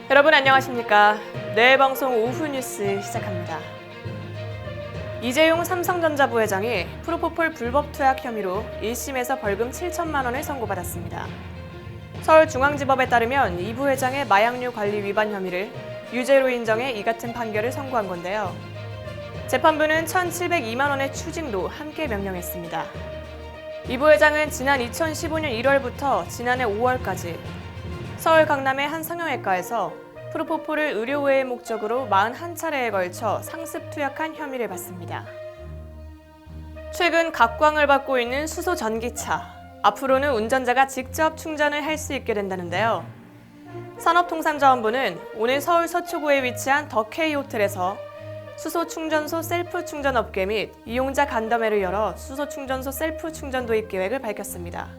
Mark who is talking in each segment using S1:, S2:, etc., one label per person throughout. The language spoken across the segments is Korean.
S1: 여러분 안녕하십니까? 내 방송 오후 뉴스 시작합니다. 이재용 삼성전자 부회장이 프로포폴 불법 투약 혐의로 1심에서 벌금 7천만 원을 선고받았습니다. 서울중앙지법에 따르면 이 부회장의 마약류 관리 위반 혐의를 유죄로 인정해 이 같은 판결을 선고한 건데요. 재판부는 1,702만 원의 추징도 함께 명령했습니다. 이 부회장은 지난 2015년 1월부터 지난해 5월까지 서울 강남의 한 성형외과에서 프로포폴을 의료외의 목적으로 41차례에 걸쳐 상습 투약한 혐의를 받습니다. 최근 각광을 받고 있는 수소 전기차. 앞으로는 운전자가 직접 충전을 할 수 있게 된다는데요. 산업통상자원부는 오늘 서울 서초구에 위치한 더 K 호텔에서 수소 충전소 셀프 충전 업계 및 이용자 간담회를 열어 수소 충전소 셀프 충전 도입 계획을 밝혔습니다.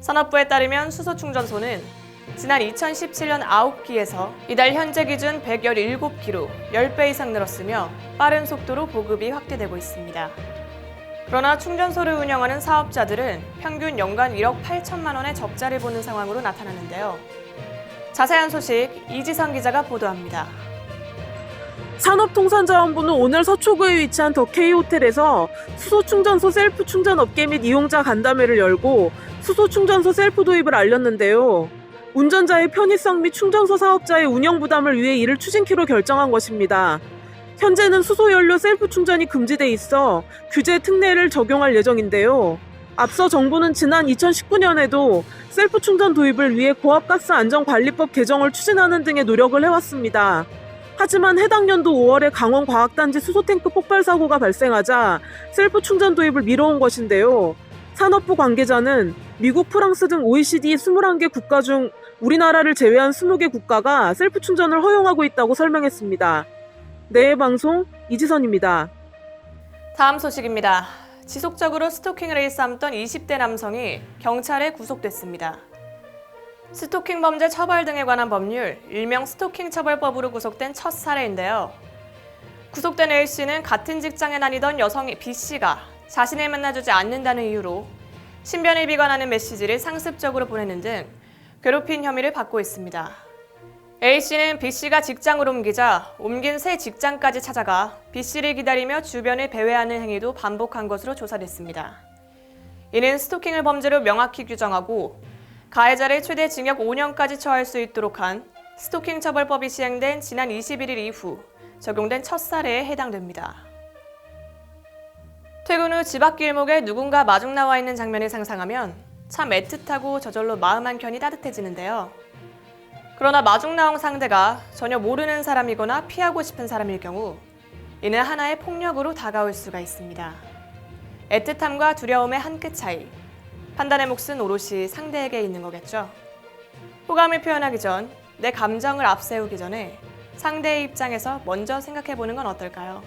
S1: 산업부에 따르면 수소 충전소는 지난 2017년 9기에서 이달 현재 기준 117기로 10배 이상 늘었으며 빠른 속도로 보급이 확대되고 있습니다. 그러나 충전소를 운영하는 사업자들은 평균 연간 1억 8천만 원의 적자를 보는 상황으로 나타나는데요. 자세한 소식 이지선 기자가 보도합니다.
S2: 산업통상자원부는 오늘 서초구에 위치한 더 K 호텔에서 수소 충전소 셀프 충전 업계 및 이용자 간담회를 열고 수소 충전소 셀프 도입을 알렸는데요. 운전자의 편의성 및 충전소 사업자의 운영 부담을 위해 이를 추진키로 결정한 것입니다. 현재는 수소연료 셀프 충전이 금지돼 있어 규제 특례를 적용할 예정인데요. 앞서 정부는 지난 2019년에도 셀프 충전 도입을 위해 고압가스 안전관리법 개정을 추진하는 등의 노력을 해왔습니다. 하지만 해당 연도 5월에 강원 과학단지 수소탱크 폭발 사고가 발생하자 셀프 충전 도입을 미뤄온 것인데요. 산업부 관계자는 미국, 프랑스 등 OECD 21개 국가 중 우리나라를 제외한 20개 국가가 셀프 충전을 허용하고 있다고 설명했습니다. 내 방송 이지선입니다.
S1: 다음 소식입니다. 지속적으로 스토킹을 일삼던 20대 남성이 경찰에 구속됐습니다. 스토킹 범죄 처벌 등에 관한 법률, 일명 스토킹 처벌법으로 구속된 첫 사례인데요. 구속된 A씨는 같은 직장에 다니던 여성 B씨가 자신을 만나주지 않는다는 이유로 신변을 비관하는 메시지를 상습적으로 보내는 등 괴롭힌 혐의를 받고 있습니다. A씨는 B씨가 직장을 옮기자 옮긴 새 직장까지 찾아가 B씨를 기다리며 주변을 배회하는 행위도 반복한 것으로 조사됐습니다. 이는 스토킹을 범죄로 명확히 규정하고 가해자를 최대 징역 5년까지 처할 수 있도록 한 스토킹 처벌법이 시행된 지난 21일 이후 적용된 첫 사례에 해당됩니다. 퇴근 후 집 앞 길목에 누군가 마중 나와 있는 장면을 상상하면 참 애틋하고 저절로 마음 한켠이 따뜻해지는데요. 그러나 마중 나온 상대가 전혀 모르는 사람이거나 피하고 싶은 사람일 경우 이는 하나의 폭력으로 다가올 수가 있습니다. 애틋함과 두려움의 한 끗 차이. 판단의 몫은 오롯이 상대에게 있는 거겠죠. 호감을 표현하기 전, 내 감정을 앞세우기 전에 상대의 입장에서 먼저 생각해보는 건 어떨까요?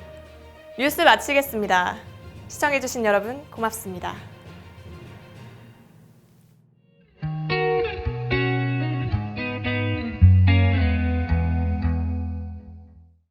S1: 뉴스 마치겠습니다. 시청해주신 여러분 고맙습니다.